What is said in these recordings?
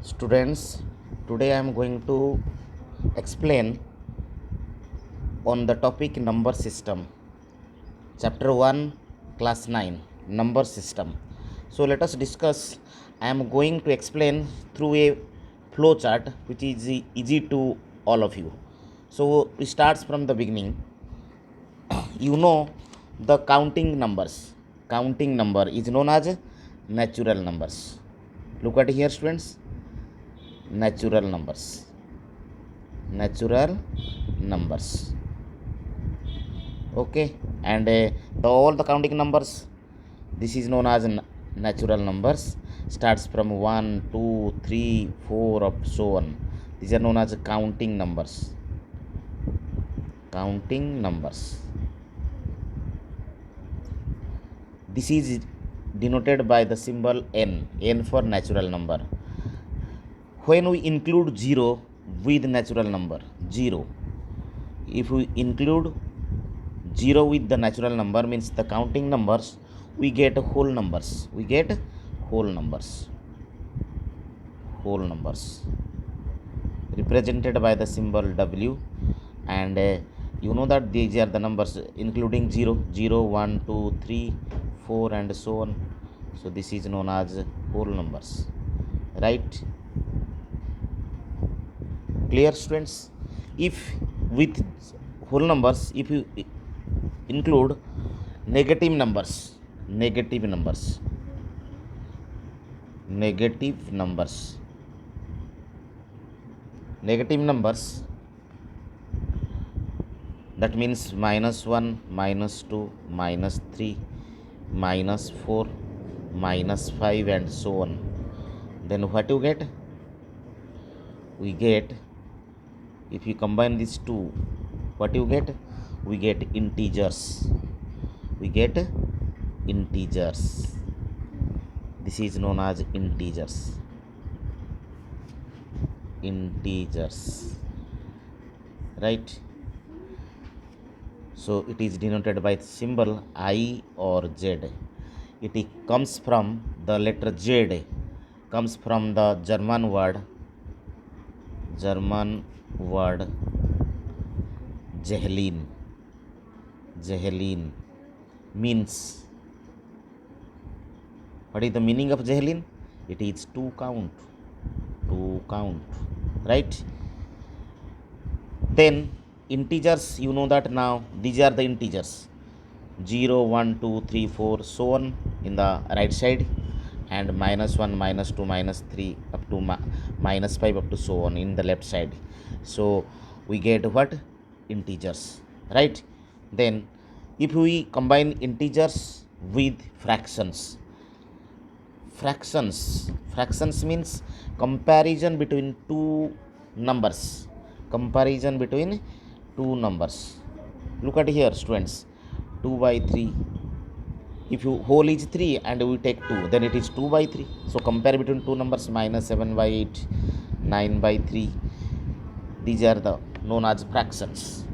Students, today I am going to explain on the topic number system, chapter 1, class 9, number system. So let us discuss. I am going to explain through a flow chart which is easy to all of you. So it starts from the beginning. You know the counting numbers. Counting number is known as natural numbers. Look at here, students. Natural numbers. Natural numbers. Okay, and all the counting numbers, this is known as natural numbers, starts from 1 2 3 4 up so on. These are known as counting numbers. Counting numbers. This is denoted by the symbol n for natural number. When we include 0 with natural number, 0, if we include 0 with the natural number, means the counting numbers, we get whole numbers. We get whole numbers. Whole numbers represented by the symbol W, and you know that these are the numbers including 0, 0, 1, 2, 3, 4 and so on. So this is known as whole numbers, right? Clear, students? If with whole numbers, if you include negative numbers, negative numbers, negative numbers, negative numbers, that means -1, -2, -3, -4, -5 and so on, then what you get? We get, if you combine these two, what you get? We get integers. We get integers. This is known as integers. Integers, right? So it is denoted by the symbol I or Z. It comes from the letter Z, comes from the German word Zeppelin. Zeppelin means, what is the meaning of Zeppelin? It is to count, right? Then integers, you know that now, these are the integers, 0, 1, 2, 3, 4 so on in the right side, and -1, -2, -3 up to -5 up to so on in the left side. So we get what? Integers, right? Then if we combine integers with fractions, fractions means comparison between two numbers. Comparison between two numbers. Look at here, students. 2 by 3. If you whole is 3 and we take 2, then it is 2 by 3. So compare between two numbers, -7 by 8, 9 by 3. These are the known as fractions.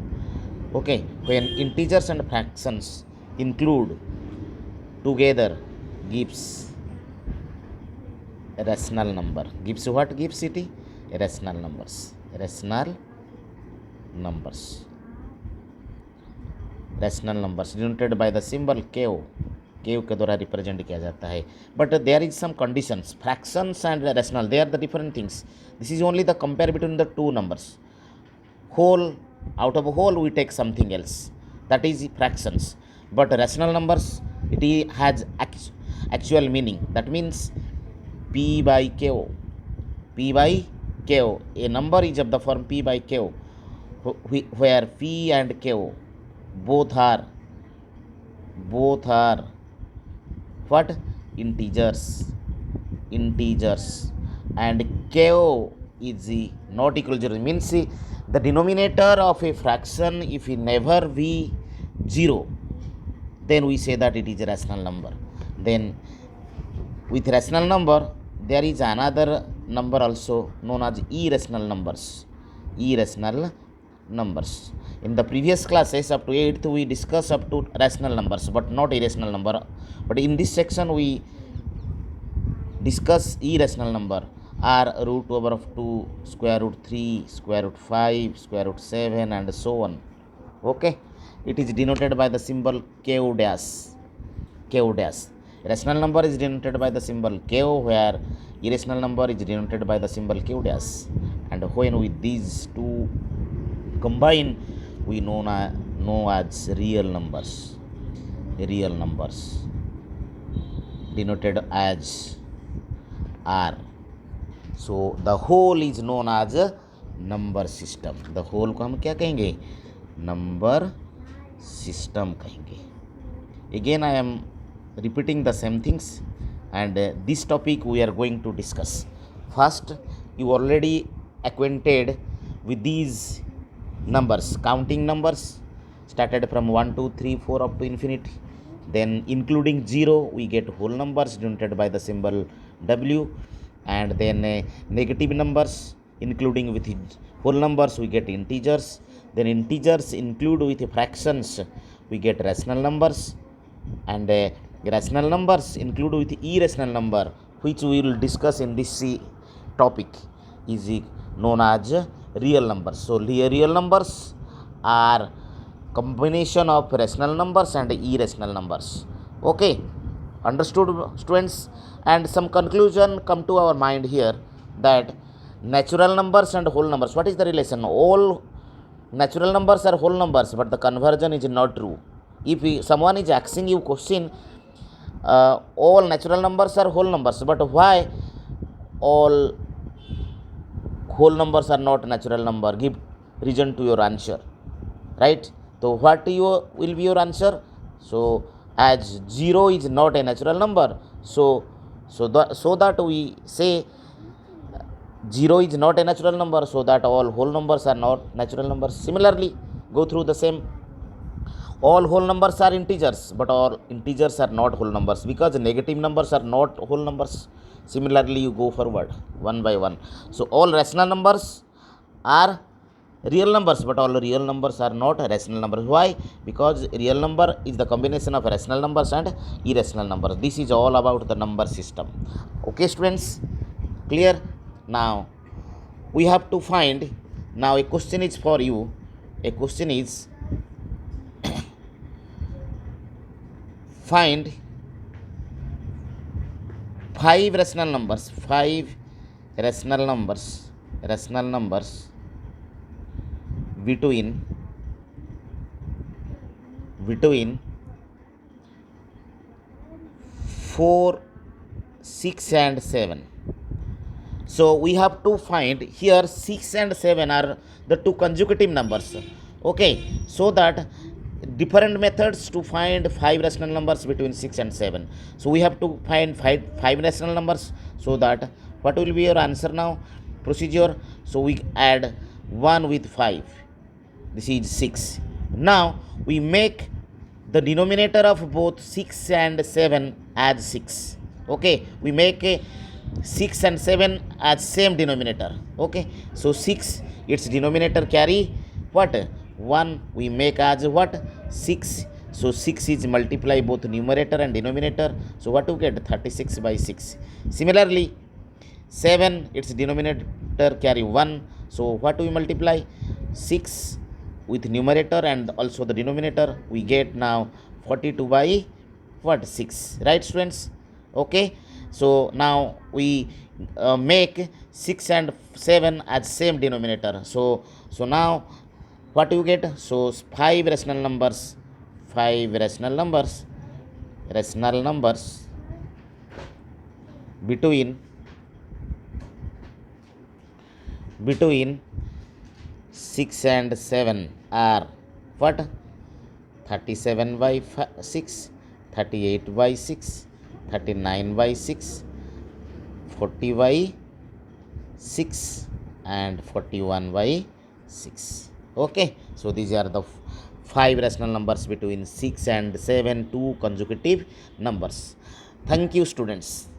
Okay, when integers and fractions include together, gives a rational number. Gives what? Gives it rational numbers. Rational numbers. Rational numbers denoted by the symbol K के द्वारा represent किया जाता है. But there is some conditions. Fractions and rational, they are the different things. This is only the compare between the two numbers. whole, out of whole we take something else, that is fractions. But rational numbers, it has actual meaning. That means p by k. P by k, a number is of the form p by k, where p and k both are what? Integers. And k is not equal to 0, means the denominator of a fraction, if it never be 0, then we say that it is a rational number. Then with rational number, there is another number also known as irrational numbers. In the previous classes up to 8th, we discussed up to rational numbers but not irrational number. But in this section we discuss irrational number. are root over of 2, square root 3, square root 5, square root 7, and so on. Okay, it is denoted by the symbol ko dash. Ko dash. Rational number is denoted by the symbol ko, where irrational number is denoted by the symbol q dash. And when with these two combine, we know as real numbers. Real numbers denoted as r. So the whole is known as a number system. The whole को हम क्या कहेंगे? Number system कहेंगे. Again I am repeating the same things, and this topic we are going to discuss. First, you already acquainted with these numbers, counting numbers started from 1 2 3 4 up to infinity. Then including 0 we get whole numbers denoted by the symbol w. And then negative numbers including with whole numbers we get integers. Then integers include with fractions we get rational numbers. And rational numbers include with irrational number, which we will discuss in this topic, is known as real numbers. So real numbers are combination of rational numbers and irrational numbers. Okay, understood, students? And some conclusion come to our mind here, that natural numbers and whole numbers, what is the relation? All natural numbers are whole numbers, but the conversion is not true. If someone is asking you question, all natural numbers are whole numbers, but why all whole numbers are not natural number? Give reason to your answer, right? So what will be your answer? So as 0 is not a natural number, so that we say 0 is not a natural number, so that all whole numbers are not natural numbers. Similarly, go through the same. All whole numbers are integers, but all integers are not whole numbers, because negative numbers are not whole numbers. Similarly, you go forward one by one. So all rational numbers are real numbers, but all real numbers are not rational numbers. Why? Because real number is the combination of rational numbers and irrational numbers. This is all about the number system. Okay, students, clear? Now we have to find, now a question is for you. A question is, find 5 rational numbers, 5 rational numbers between 4, 6 and 7. So we have to find here 6 and 7 are the two consecutive numbers. Okay, so that different methods to find 5 rational numbers between 6 and 7. So we have to find 5 rational numbers. So that what will be your answer now? Procedure. So we add 1 with 5. This is 6. Now we make the denominator of both 6 and 7 as 6. Okay, we make 6 and 7 as same denominator. Okay, so 6, its denominator carry what? 1. We make as what? 6. So 6 is multiply both numerator and denominator. So what you get? 36 by 6. Similarly, 7, its denominator carry 1. So what we multiply? 6 with numerator and also the denominator. We get now 42 by what? 6. Right, students? Okay, so now we make 6 and 7 as same denominator. So now what you get? So 5 rational numbers, 5 rational numbers between 6 and 7 are what? 37 by 6, 38 by 6, 39 by 6, 40 by 6, and 41 by 6. Okay, so these are the 5 rational numbers between 6 and 7, two consecutive numbers. Thank you, students.